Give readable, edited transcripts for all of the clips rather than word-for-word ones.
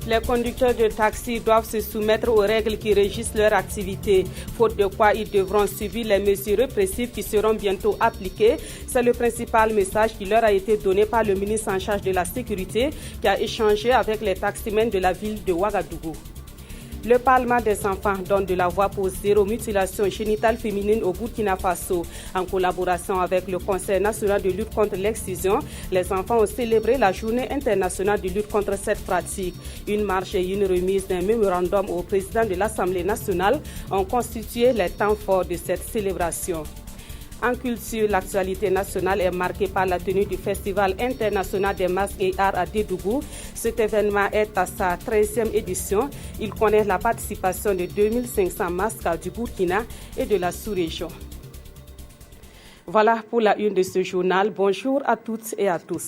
Les conducteurs de taxi doivent se soumettre aux règles qui régissent leur activité, faute de quoi ils devront subir les mesures répressives qui seront bientôt appliquées. C'est le principal message qui leur a été donné par le ministre en charge de la sécurité qui a échangé avec les taximens de la ville de Ouagadougou. Le Parlement des enfants donne de la voix pour zéro mutilation génitale féminine au Burkina Faso. En collaboration avec le Conseil national de lutte contre l'excision, les enfants ont célébré la journée internationale de lutte contre cette pratique. Une marche et une remise d'un mémorandum au président de l'Assemblée nationale ont constitué les temps forts de cette célébration. En culture, l'actualité nationale est marquée par la tenue du Festival international des masques et arts à Dédougou. Cet événement est à sa 13e édition. Il connaît la participation de 2500 masques du Burkina et de la sous-région. Voilà pour la une de ce journal. Bonjour à toutes et à tous.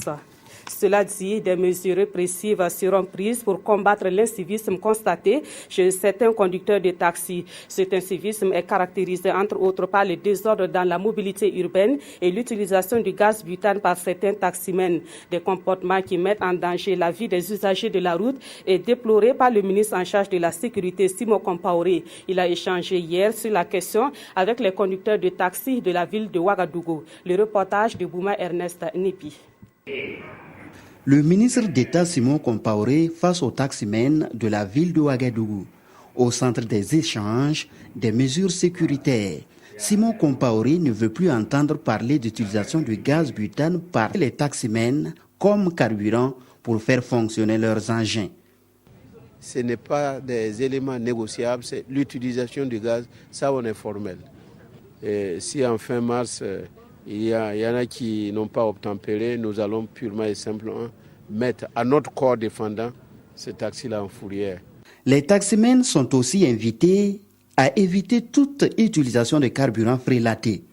Cela dit, des mesures répressives seront prises pour combattre l'incivisme constaté chez certains conducteurs de taxi. Cet incivisme est caractérisé entre autres par le désordre dans la mobilité urbaine et l'utilisation du gaz butane par certains taximens. Des comportements qui mettent en danger la vie des usagers de la route est déploré par le ministre en charge de la sécurité, Simon Compaoré. Il a échangé hier sur la question avec les conducteurs de taxi de la ville de Ouagadougou. Le reportage de Bouma Ernest Nepi. Le ministre d'État Simon Compaoré face aux taximens de la ville de Ouagadougou. Au centre des échanges, des mesures sécuritaires. Simon Compaoré ne veut plus entendre parler d'utilisation du gaz butane par les taximens comme carburant pour faire fonctionner leurs engins. Ce n'est pas des éléments négociables, c'est l'utilisation du gaz, ça on est formel. Et si en fin mars, il y en a qui n'ont pas obtempéré, nous allons purement et simplement mettre à notre corps défendant ce taxi-là en fourrière. Les taximens sont aussi invités à éviter toute utilisation de carburant frélaté.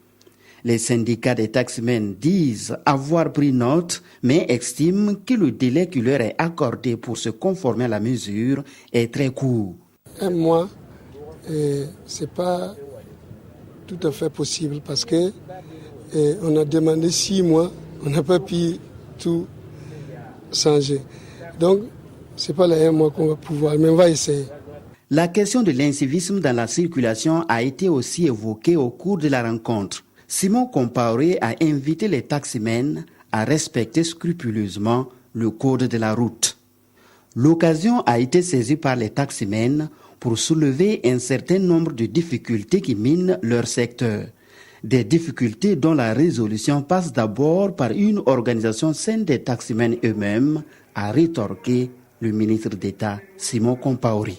Les syndicats des taximens disent avoir pris note, mais estiment que le délai qui leur est accordé pour se conformer à la mesure est très court. Un mois, ce n'est pas tout à fait possible parce que on a demandé 6 mois, on n'a pas pu tout changer. Donc, ce n'est pas les 1 mois qu'on va pouvoir, mais on va essayer. La question de l'incivisme dans la circulation a été aussi évoquée au cours de la rencontre. Simon Compaoré a invité les taximens à respecter scrupuleusement le code de la route. L'occasion a été saisie par les taximens pour soulever un certain nombre de difficultés qui minent leur secteur. Des difficultés dont la résolution passe d'abord par une organisation saine des taximens eux-mêmes, a rétorqué le ministre d'État Simon Compaoré.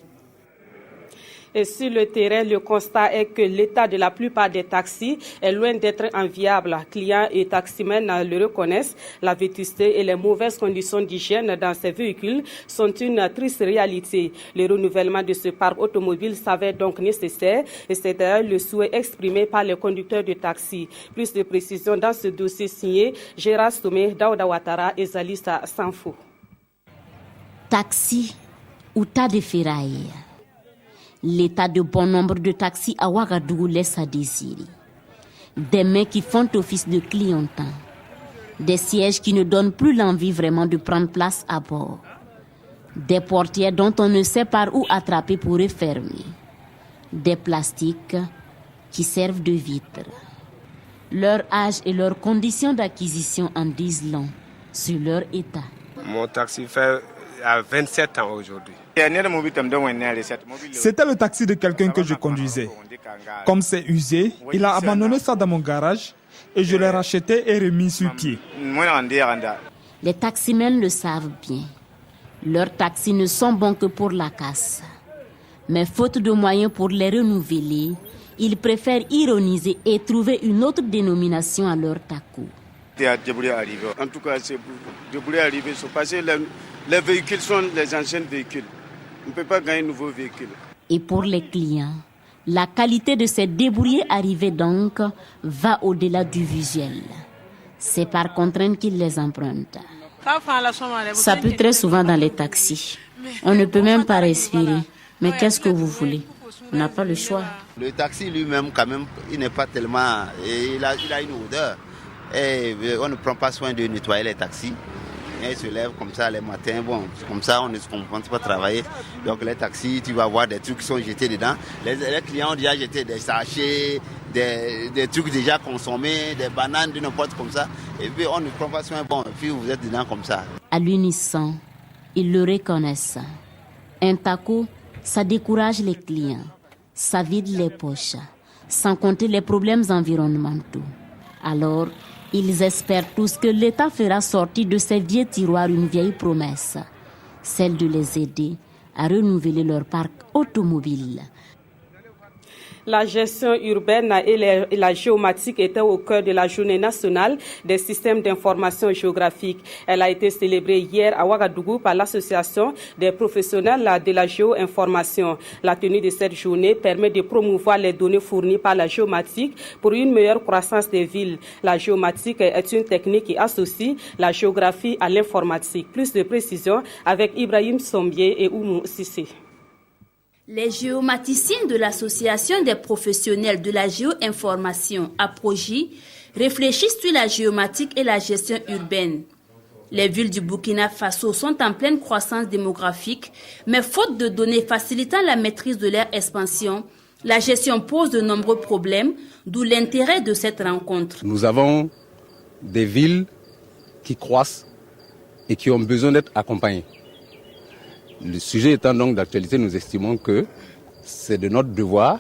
Et sur le terrain, le constat est que l'état de la plupart des taxis est loin d'être enviable. Clients et taximens le reconnaissent. La vétusté et les mauvaises conditions d'hygiène dans ces véhicules sont une triste réalité. Le renouvellement de ce parc automobile s'avère donc nécessaire et c'est d'ailleurs le souhait exprimé par les conducteurs de taxi. Plus de précisions dans ce dossier signé Gérard Somé, Daouda Ouattara et Zalissa Sanfou. Taxi ou tas de ferraille. L'état de bon nombre de taxis à Ouagadougou laisse à désirer. Des mains qui font office de clientèle. Des sièges qui ne donnent plus l'envie vraiment de prendre place à bord. Des portières dont on ne sait par où attraper pour refermer. Des plastiques qui servent de vitres. Leur âge et leurs conditions d'acquisition en disent long sur leur état. Mon taxi fait à 27 ans aujourd'hui. C'était le taxi de quelqu'un que je conduisais. Comme c'est usé, il a abandonné ça dans mon garage et je l'ai racheté et remis sur pied. Les taximens le savent bien. Leurs taxis ne sont bons que pour la casse. Mais faute de moyens pour les renouveler, ils préfèrent ironiser et trouver une autre dénomination à leur takou. En tout cas, c'est débrouiller arriver, parce que les véhicules sont les anciens véhicules. On ne peut pas gagner un nouveau véhicule. Et pour les clients, la qualité de ces débrouillés arrivés donc va au-delà du visuel. C'est par contrainte qu'ils les empruntent. Ça pue très souvent dans les taxis. On ne peut même pas respirer. Mais qu'est-ce que vous voulez? On n'a pas le choix. Le taxi lui-même, quand même, il n'est pas tellement... Il a une odeur. Et on ne prend pas soin de nettoyer les taxis. Ils se lèvent comme ça les matins, bon, comme ça on ne se comprend pas travailler. Donc les taxis, tu vas voir des trucs qui sont jetés dedans. Les clients ont déjà jeté des sachets, des trucs déjà consommés, des bananes, de n'importe comme ça. Et puis on ne prend pas soin, bon, puis vous êtes dedans comme ça. À l'unisson, ils le reconnaissent. Un taco, ça décourage les clients, ça vide les poches, sans compter les problèmes environnementaux. Alors, ils espèrent tous que l'État fera sortir de ces vieux tiroirs une vieille promesse, celle de les aider à renouveler leur parc automobile. La gestion urbaine et la géomatique étaient au cœur de la journée nationale des systèmes d'information géographique. Elle a été célébrée hier à Ouagadougou par l'association des professionnels de la géoinformation. La tenue de cette journée permet de promouvoir les données fournies par la géomatique pour une meilleure croissance des villes. La géomatique est une technique qui associe la géographie à l'informatique. Plus de précisions avec Ibrahim Sombier et Oumou Sissé. Les géomaticiens de l'Association des professionnels de la géoinformation, APROGI, réfléchissent sur la géomatique et la gestion urbaine. Les villes du Burkina Faso sont en pleine croissance démographique, mais faute de données facilitant la maîtrise de leur expansion, la gestion pose de nombreux problèmes, d'où l'intérêt de cette rencontre. Nous avons des villes qui croissent et qui ont besoin d'être accompagnées. Le sujet étant donc d'actualité, nous estimons que c'est de notre devoir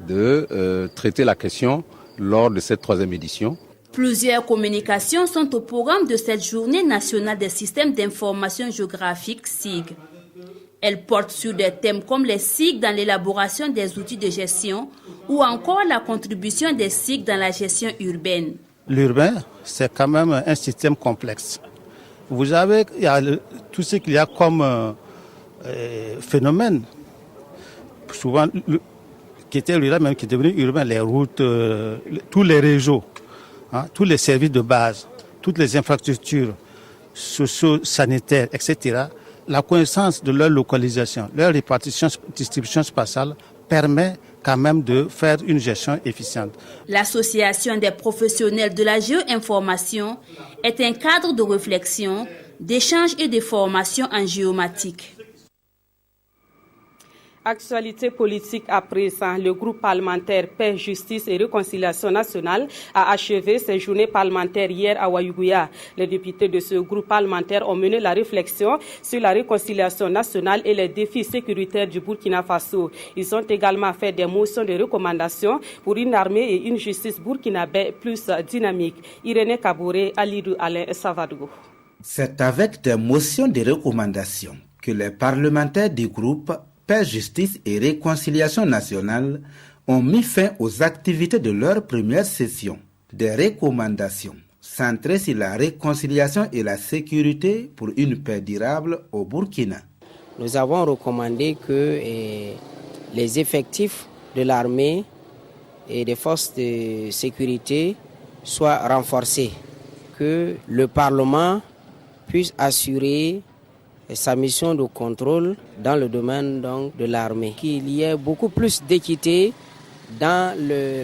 de traiter la question lors de cette 3e édition. Plusieurs communications sont au programme de cette journée nationale des systèmes d'information géographique SIG. Elles portent sur des thèmes comme les SIG dans l'élaboration des outils de gestion ou encore la contribution des SIG dans la gestion urbaine. L'urbain, c'est quand même un système complexe. Vous avez tout ce qu'il y a comme phénomène, souvent qui était rural, même qui est devenu urbain, les routes, tous les réseaux, tous les services de base, toutes les infrastructures socio-sanitaires, etc. La connaissance de leur localisation, leur répartition, distribution spatiale permet quand même de faire une gestion efficiente. L'Association des professionnels de la géoinformation est un cadre de réflexion, d'échange et de formation en géomatique. Actualité politique à présent, le groupe parlementaire Paix, Justice et Réconciliation nationale a achevé ses journées parlementaires hier à Ouagadougou. Les députés de ce groupe parlementaire ont mené la réflexion sur la réconciliation nationale et les défis sécuritaires du Burkina Faso. Ils ont également fait des motions de recommandation pour une armée et une justice burkinabé plus dynamique. Irénée Kabouré, Alidou Alain Savadougou. C'est avec des motions de recommandation que les parlementaires du groupe Paix, Justice et Réconciliation nationale ont mis fin aux activités de leur première session. Des recommandations centrées sur la réconciliation et la sécurité pour une paix durable au Burkina. Nous avons recommandé que les effectifs de l'armée et des forces de sécurité soient renforcés, que le Parlement puisse assurer sa mission de contrôle dans le domaine donc, de l'armée. Qu'il y ait beaucoup plus d'équité dans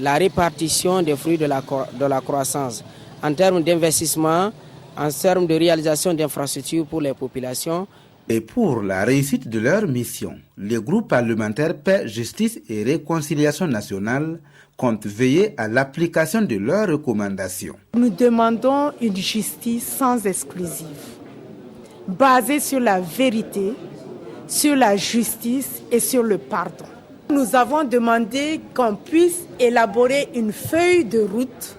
la répartition des fruits de la croissance en termes d'investissement, en termes de réalisation d'infrastructures pour les populations. Et pour la réussite de leur mission, le groupe parlementaire Paix, Justice et Réconciliation nationale compte veiller à l'application de leurs recommandations. Nous demandons une justice sans exclusive, basée sur la vérité, sur la justice et sur le pardon. Nous avons demandé qu'on puisse élaborer une feuille de route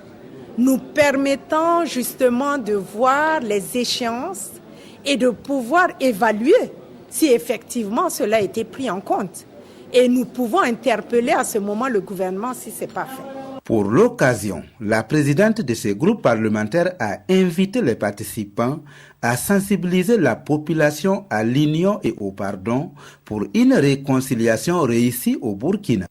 nous permettant justement de voir les échéances et de pouvoir évaluer si effectivement cela a été pris en compte. Et nous pouvons interpeller à ce moment le gouvernement si ce n'est pas fait. Pour l'occasion, la présidente de ce groupe parlementaire a invité les participants à sensibiliser la population à l'union et au pardon pour une réconciliation réussie au Burkina.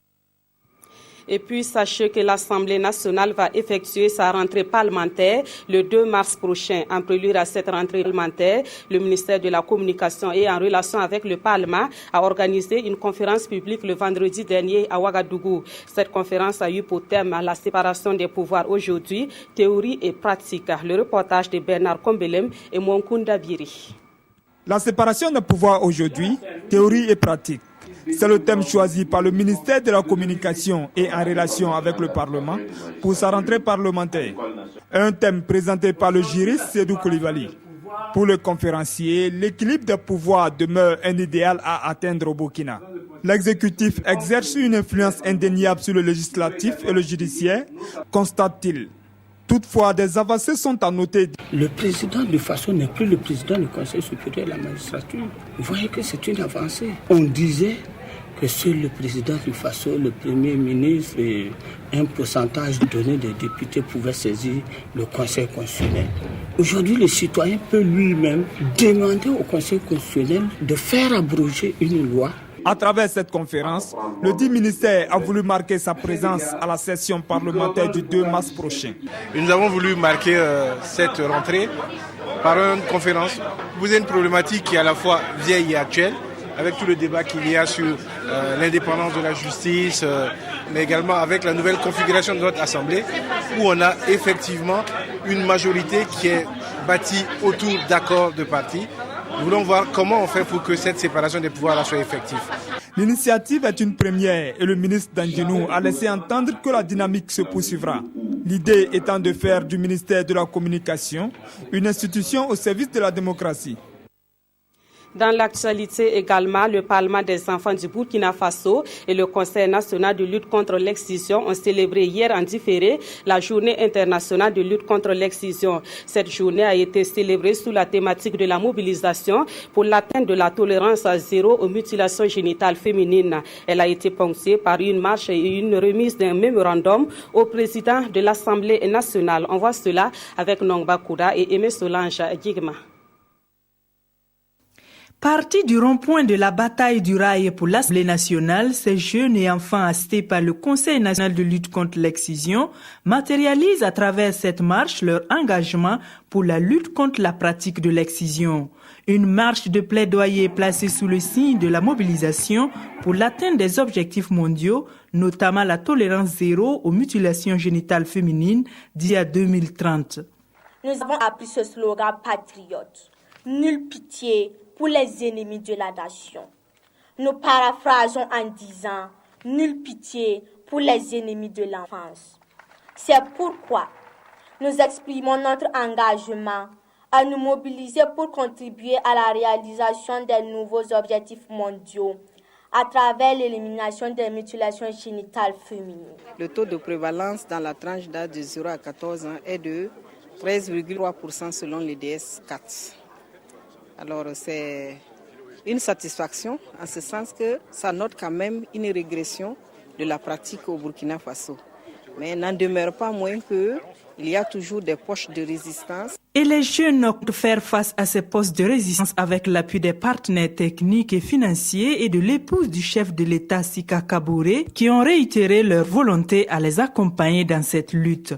Et puis, sachez que l'Assemblée nationale va effectuer sa rentrée parlementaire le 2 mars prochain. En prélude à cette rentrée parlementaire, le ministère de la Communication et en relation avec le Parlement a organisé une conférence publique le vendredi dernier à Ouagadougou. Cette conférence a eu pour thème la séparation des pouvoirs aujourd'hui, théorie et pratique. Le reportage de Bernard Kombelem et Mounkunda Biri. La séparation des pouvoirs aujourd'hui, théorie et pratique. C'est le thème choisi par le ministère de la Communication et en relation avec le Parlement pour sa rentrée parlementaire. Un thème présenté par le juriste Sédou Koulibaly. Pour le conférencier, l'équilibre des pouvoirs demeure un idéal à atteindre au Burkina. L'exécutif exerce une influence indéniable sur le législatif et le judiciaire, constate-t-il. Toutefois, des avancées sont à noter. Le président de Faso n'est plus le président du Conseil supérieur de la magistrature. Vous voyez que c'est une avancée. On disait que seul le président du Faso, le premier ministre et un pourcentage donné des députés pouvaient saisir le Conseil constitutionnel. Aujourd'hui, le citoyen peut lui-même demander au Conseil constitutionnel de faire abroger une loi. À travers cette conférence, le dit ministère a voulu marquer sa présence à la session parlementaire du 2 mars prochain. Nous avons voulu marquer cette rentrée par une conférence. Vous avez une problématique qui est à la fois vieille et actuelle, avec tout le débat qu'il y a sur l'indépendance de la justice, mais également avec la nouvelle configuration de notre Assemblée, où on a effectivement une majorité qui est bâtie autour d'accords de partis. Nous voulons voir comment on fait pour que cette séparation des pouvoirs soit effective. L'initiative est une première et le ministre Dandjinou a laissé entendre que la dynamique se poursuivra. L'idée étant de faire du ministère de la Communication une institution au service de la démocratie. Dans l'actualité également, le Parlement des enfants du Burkina Faso et le Conseil national de lutte contre l'excision ont célébré hier en différé la journée internationale de lutte contre l'excision. Cette journée a été célébrée sous la thématique de la mobilisation pour l'atteinte de la tolérance zéro aux mutilations génitales féminines. Elle a été ponctuée par une marche et une remise d'un mémorandum au président de l'Assemblée nationale. On voit cela avec Nongba Kouda et Aimé Solange Guigma. Parti du rond-point de la bataille du rail pour l'Assemblée nationale, ces jeunes et enfants assistés par le Conseil national de lutte contre l'excision matérialisent à travers cette marche leur engagement pour la lutte contre la pratique de l'excision. Une marche de plaidoyer placée sous le signe de la mobilisation pour l'atteinte des objectifs mondiaux, notamment la tolérance zéro aux mutilations génitales féminines d'ici à 2030. Nous avons appris ce slogan patriote. Nulle pitié pour les ennemis de la nation. Nous paraphrasons en disant « Nulle pitié pour les ennemis de l'enfance ». C'est pourquoi nous exprimons notre engagement à nous mobiliser pour contribuer à la réalisation des nouveaux objectifs mondiaux à travers l'élimination des mutilations génitales féminines. Le taux de prévalence dans la tranche d'âge de 0 à 14 ans est de 13,3% selon les DS4. Alors c'est une satisfaction en ce sens que ça note quand même une régression de la pratique au Burkina Faso. Mais n'en demeure pas moins qu'il y a toujours des poches de résistance. Et les jeunes ont de faire face à ces postes de résistance avec l'appui des partenaires techniques et financiers et de l'épouse du chef de l'État Sika Kabouré qui ont réitéré leur volonté à les accompagner dans cette lutte.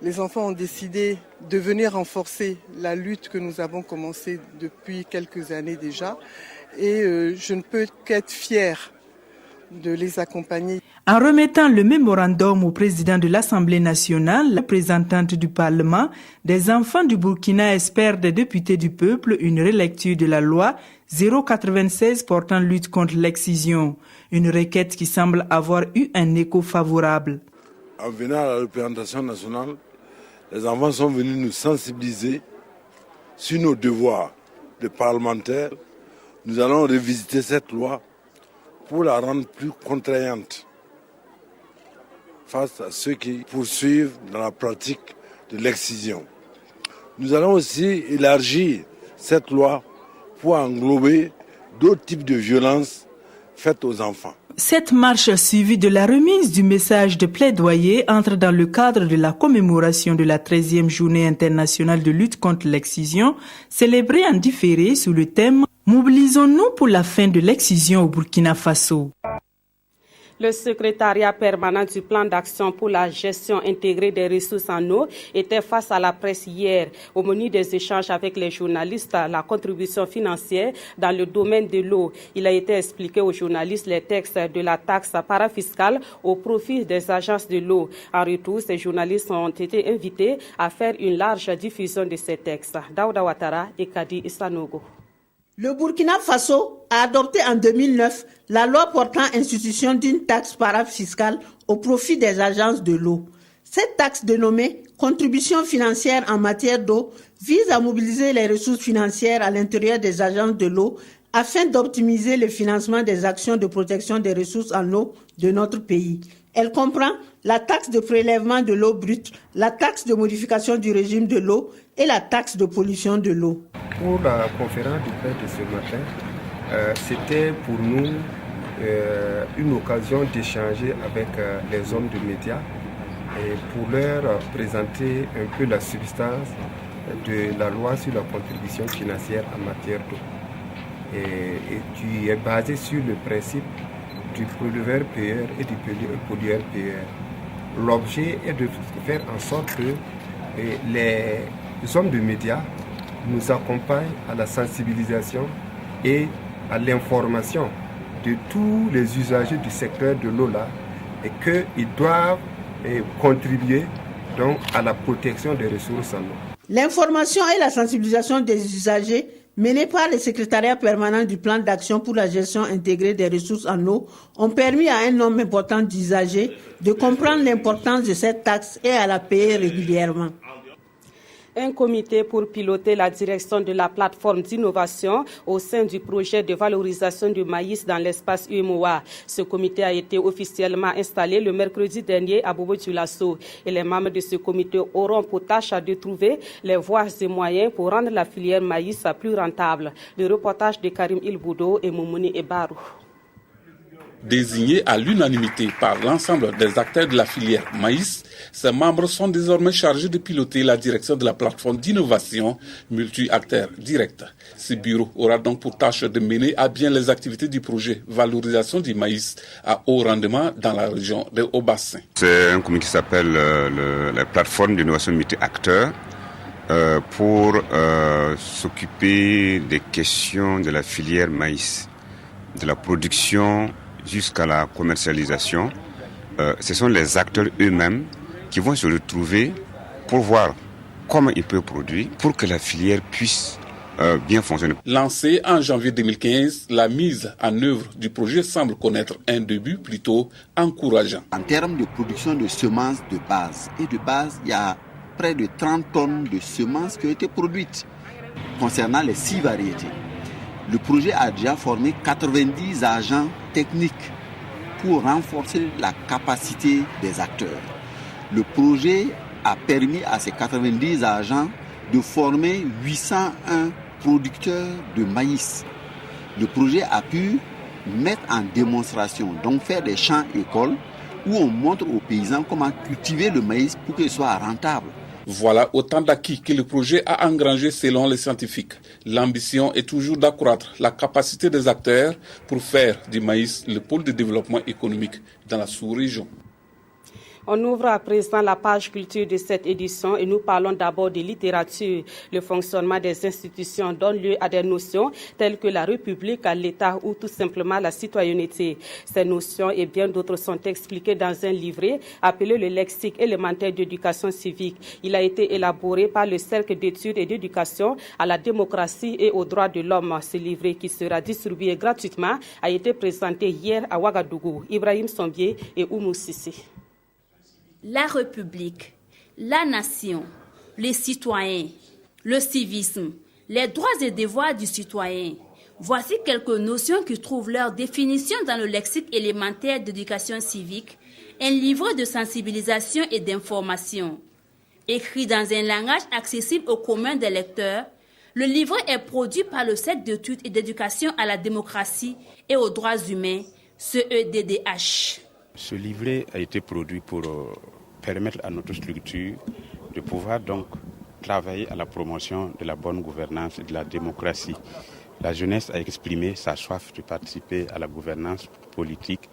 Les enfants ont décidé de venir renforcer la lutte que nous avons commencée depuis quelques années déjà. Et je ne peux qu'être fière de les accompagner. En remettant le mémorandum au président de l'Assemblée nationale, la représentante du Parlement, des enfants du Burkina espèrent des députés du peuple une relecture de la loi 096 portant lutte contre l'excision. Une requête qui semble avoir eu un écho favorable. En venant à la représentation nationale, les enfants sont venus nous sensibiliser sur nos devoirs de parlementaires. Nous allons revisiter cette loi pour la rendre plus contraignante face à ceux qui poursuivent dans la pratique de l'excision. Nous allons aussi élargir cette loi pour englober d'autres types de violences faites aux enfants. Cette marche suivie de la remise du message de plaidoyer entre dans le cadre de la commémoration de la 13e journée internationale de lutte contre l'excision, célébrée en différé sous le thème « Mobilisons-nous pour la fin de l'excision au Burkina Faso ». Le secrétariat permanent du plan d'action pour la gestion intégrée des ressources en eau était face à la presse hier. Au menu des échanges avec les journalistes, la contribution financière dans le domaine de l'eau. Il a été expliqué aux journalistes les textes de la taxe parafiscale au profit des agences de l'eau. En retour, ces journalistes ont été invités à faire une large diffusion de ces textes. Daouda Ouattara et Kadi Isanogo. Le Burkina Faso a adopté en 2009 la loi portant institution d'une taxe parafiscale au profit des agences de l'eau. Cette taxe dénommée contribution financière en matière d'eau vise à mobiliser les ressources financières à l'intérieur des agences de l'eau afin d'optimiser le financement des actions de protection des ressources en eau de notre pays. Elle comprend la taxe de prélèvement de l'eau brute, la taxe de modification du régime de l'eau et la taxe de pollution de l'eau. Pour la conférence de presse de ce matin, c'était pour nous une occasion d'échanger avec les hommes de médias et pour leur présenter un peu la substance de la loi sur la contribution financière en matière d'eau, et qui est basée sur le principe du pollueur-payeur et du pollueur-payeur. L'objet est de faire en sorte que les hommes de médias nous accompagnent à la sensibilisation et à l'information de tous les usagers du secteur de l'eau là, et qu'ils doivent contribuer donc à la protection des ressources en eau. L'information et la sensibilisation des usagers menés par le secrétariat permanent du plan d'action pour la gestion intégrée des ressources en eau ont permis à un nombre important d'usagers de comprendre l'importance de cette taxe et à la payer régulièrement. Un comité pour piloter la direction de la plateforme d'innovation au sein du projet de valorisation du maïs dans l'espace UEMOA. Ce comité a été officiellement installé le mercredi dernier à Bobo-Dioulasso et les membres de ce comité auront pour tâche de trouver les voies et moyens pour rendre la filière maïs plus rentable. Le reportage de Karim Ilboudo et Moumouni Ebarou. Désignés à l'unanimité par l'ensemble des acteurs de la filière maïs, ces membres sont désormais chargés de piloter la direction de la plateforme d'innovation multi-acteurs directs. Ce bureau aura donc pour tâche de mener à bien les activités du projet valorisation du maïs à haut rendement dans la région de Haut-Bassin. C'est un comité qui s'appelle la plateforme d'innovation multi-acteurs pour s'occuper des questions de la filière maïs, de la production jusqu'à la commercialisation. Ce sont les acteurs eux-mêmes qui vont se retrouver pour voir comment ils peuvent produire pour que la filière puisse bien fonctionner. Lancée en janvier 2015, la mise en œuvre du projet semble connaître un début plutôt encourageant. En termes de production de semences de base, il y a près de 30 tonnes de semences qui ont été produites concernant les 6 variétés. Le projet a déjà formé 90 agents techniques pour renforcer la capacité des acteurs. Le projet a permis à ces 90 agents de former 801 producteurs de maïs. Le projet a pu mettre en démonstration, donc faire des champs-écoles où on montre aux paysans comment cultiver le maïs pour qu'il soit rentable. Voilà autant d'acquis que le projet a engrangé selon les scientifiques. L'ambition est toujours d'accroître la capacité des acteurs pour faire du maïs le pôle de développement économique dans la sous-région. On ouvre à présent la page culture de cette édition et nous parlons d'abord de littérature. Le fonctionnement des institutions donne lieu à des notions telles que la République, l'État ou tout simplement la citoyenneté. Ces notions et bien d'autres sont expliquées dans un livret appelé le lexique élémentaire d'éducation civique. Il a été élaboré par le Cercle d'études et d'éducation à la démocratie et aux droits de l'homme. Ce livret qui sera distribué gratuitement a été présenté hier à Ouagadougou. Ibrahim Sombier et Oumou Sissi. La République, la nation, les citoyens, le civisme, les droits et devoirs du citoyen. Voici quelques notions qui trouvent leur définition dans le lexique élémentaire d'éducation civique, un livre de sensibilisation et d'information. Écrit dans un langage accessible au commun des lecteurs, le livre est produit par le Cercle d'études et d'éducation à la démocratie et aux droits humains, CEDDH. Ce livret a été produit pour permettre à notre structure de pouvoir donc travailler à la promotion de la bonne gouvernance et de la démocratie. La jeunesse a exprimé sa soif de participer à la gouvernance politique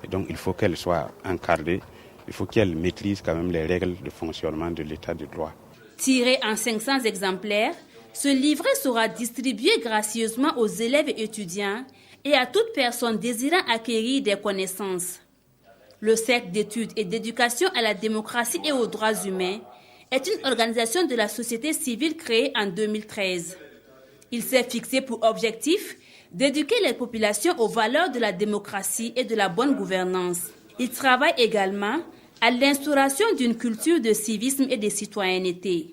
Et donc il faut qu'elle soit encadrée, il faut qu'elle maîtrise quand même les règles de fonctionnement de l'état de droit. Tiré en 500 exemplaires, ce livret sera distribué gracieusement aux élèves et étudiants et à toute personne désirant acquérir des connaissances. Le Cercle d'études et d'éducation à la démocratie et aux droits humains est une organisation de la société civile créée en 2013. Il s'est fixé pour objectif d'éduquer les populations aux valeurs de la démocratie et de la bonne gouvernance. Il travaille également à l'instauration d'une culture de civisme et de citoyenneté.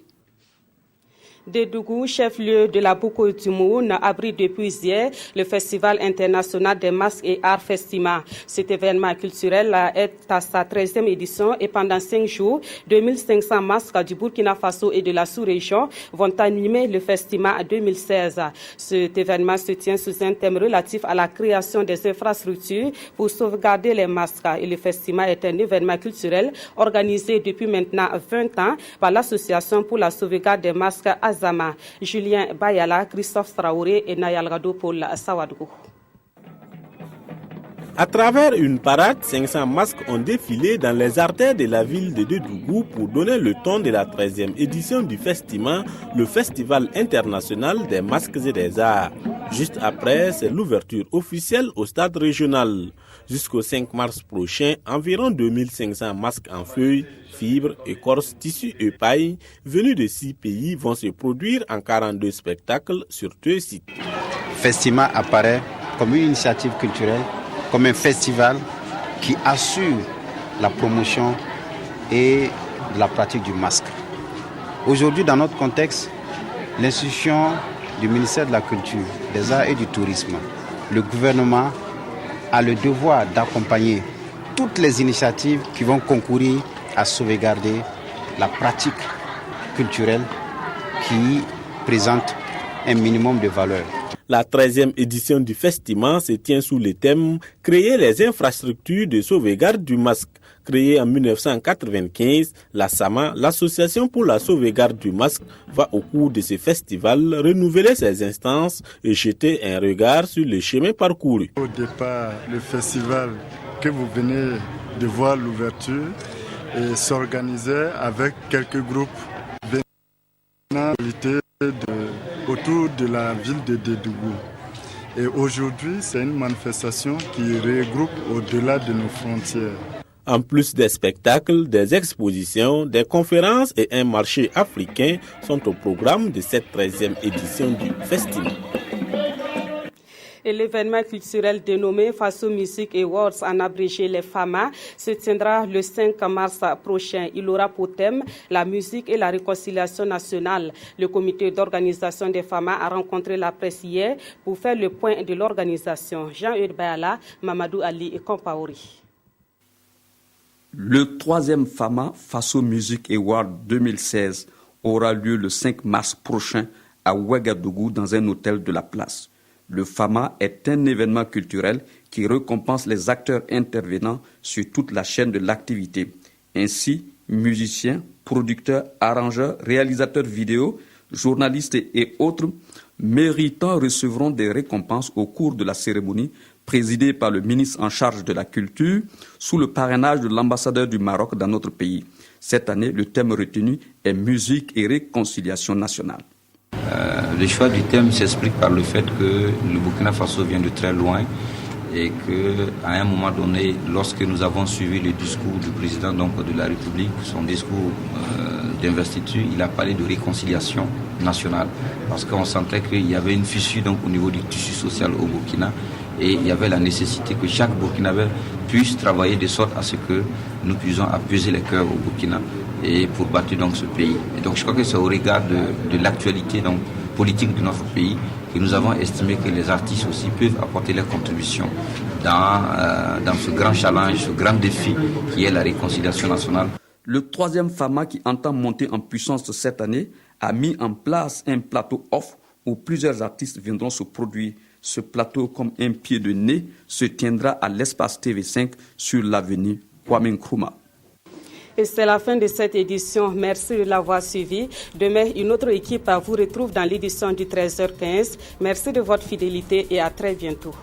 Dédougou, chef-lieu de la Boko du Moun, abrite depuis hier le Festival international des masques et arts Festima. Cet événement culturel est à sa 13e édition et pendant 5 jours, 2500 masques du Burkina Faso et de la sous-région vont animer le Festima 2016. Cet événement se tient sous un thème relatif à la création des infrastructures pour sauvegarder les masques. Et le Festima est un événement culturel organisé depuis maintenant 20 ans par l'Association pour la sauvegarde des masques Azama. Julien Bayala, Christophe Traoré et Nayal Gado pour la Sawadou. À travers une parade, 500 masques ont défilé dans les artères de la ville de Dédougou pour donner le ton de la 13e édition du Festima, le Festival international des masques et des arts. Juste après, c'est l'ouverture officielle au stade régional. Jusqu'au 5 mars prochain, environ 2500 masques en feuilles, fibres, écorces, tissus et paille venus de 6 pays vont se produire en 42 spectacles sur 2 sites. Festima apparaît comme une initiative culturelle, comme un festival qui assure la promotion et la pratique du masque. Aujourd'hui, dans notre contexte, l'institution du ministère de la Culture, des Arts et du Tourisme, le gouvernement a le devoir d'accompagner toutes les initiatives qui vont concourir à sauvegarder la pratique culturelle qui présente un minimum de valeur. La 13e édition du Festima se tient sous le thème « Créer les infrastructures de sauvegarde du masque ». Créée en 1995, la SAMA, l'Association pour la sauvegarde du masque, va au cours de ce festival renouveler ses instances et jeter un regard sur le chemin parcouru. Au départ, le festival que vous venez de voir l'ouverture s'organisait avec quelques groupes venant autour de la ville de Dédougou. Et aujourd'hui, c'est une manifestation qui regroupe au-delà de nos frontières. En plus des spectacles, des expositions, des conférences et un marché africain sont au programme de cette 13e édition du festival. Et l'événement culturel dénommé Faso Music Awards, en abrégé les FAMA, se tiendra le 5 mars prochain. Il aura pour thème la musique et la réconciliation nationale. Le comité d'organisation des FAMA a rencontré la presse hier pour faire le point de l'organisation. Jean-Eudes Bayala, Mamadou Ali et Kompaori. Le 3e FAMA, Faso Music Award 2016, aura lieu le 5 mars prochain à Ouagadougou dans un hôtel de la place. Le FAMA est un événement culturel qui récompense les acteurs intervenant sur toute la chaîne de l'activité. Ainsi, musiciens, producteurs, arrangeurs, réalisateurs vidéo, journalistes et autres méritants recevront des récompenses au cours de la cérémonie présidée par le ministre en charge de la culture sous le parrainage de l'ambassadeur du Maroc dans notre pays. Cette année, le thème retenu est musique et réconciliation nationale. Le choix du thème s'explique par le fait que le Burkina Faso vient de très loin et qu'à un moment donné, lorsque nous avons suivi le discours du président de la République, son discours d'investiture, il a parlé de réconciliation nationale parce qu'on sentait qu'il y avait une fissure au niveau du tissu social au Burkina et il y avait la nécessité que chaque Burkinabé puisse travailler de sorte à ce que nous puissions apaiser les cœurs au Burkina et pour bâtir ce pays. Et donc je crois que c'est au regard de l'actualité politique de notre pays que nous avons estimé que les artistes aussi peuvent apporter leur contribution dans ce grand challenge, ce grand défi qui est la réconciliation nationale. Le 3e FAMA qui entend monter en puissance cette année a mis en place un plateau off où plusieurs artistes viendront se produire. Ce plateau, comme un pied de nez, se tiendra à l'espace TV5 sur l'avenue Kwame Nkrumah. Et c'est la fin de cette édition. Merci de l'avoir suivi. Demain, une autre équipe vous retrouve dans l'édition du 13h15. Merci de votre fidélité et à très bientôt.